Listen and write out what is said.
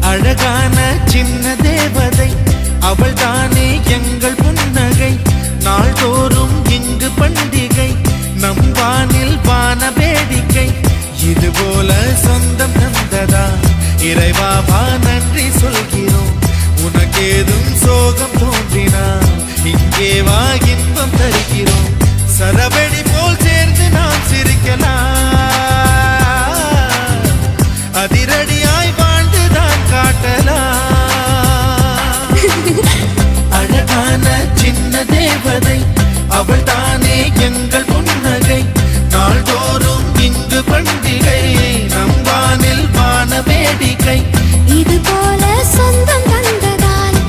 அழகான சின்ன தேவதை அவள் தானே எங்கள் புன்னகை. நாள்தோறும் இங்கு பண்டிகை, நம் வானில் வான வேடிக்கை. இதுபோல சொந்தம் தந்ததா இறைவாவா நன்றி சொல்கிறோம். உனக்கேதும் சோகம் தோன்றினா இங்கே வா இன்பம் தருகிறோம். சரவே